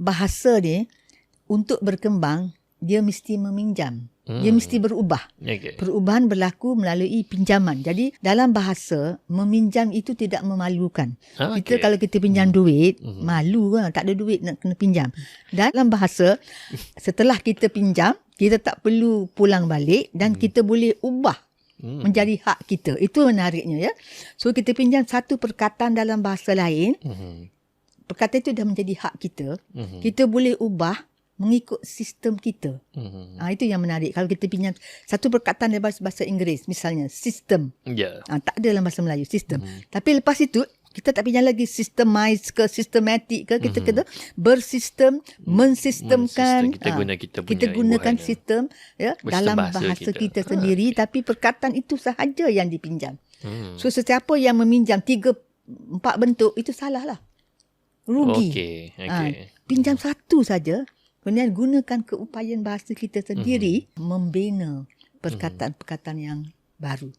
bahasa ni untuk berkembang, dia mesti meminjam. Dia mesti berubah. Okay. Perubahan berlaku melalui pinjaman. Jadi dalam bahasa, meminjam itu tidak memalukan. Kita kalau kita pinjam duit, malu lah, tak ada duit nak kena pinjam. Dalam bahasa, setelah kita pinjam, kita tak perlu pulang balik dan kita boleh ubah menjadi hak kita. Itu menariknya, ya. So kita pinjam satu perkataan dalam bahasa lain, perkataan itu dah menjadi hak kita. Kita boleh ubah mengikut sistem kita. Itu yang menarik. Kalau kita pinjam satu perkataan dalam bahasa Inggeris, misalnya sistem. Tak ada dalam bahasa Melayu, sistem. Tapi lepas itu, kita tak pinjam lagi systemize ke systematic ke, kita kena bersistem, mensistemkan. Kita gunakan sistem, ya, dalam bahasa kita sendiri, tapi perkataan itu sahaja yang dipinjam. So sesiapa yang meminjam 3-4 bentuk, itu salah lah. Rugi. Pinjam satu saja, kemudian gunakan keupayaan bahasa kita sendiri membina perkataan-perkataan yang baru.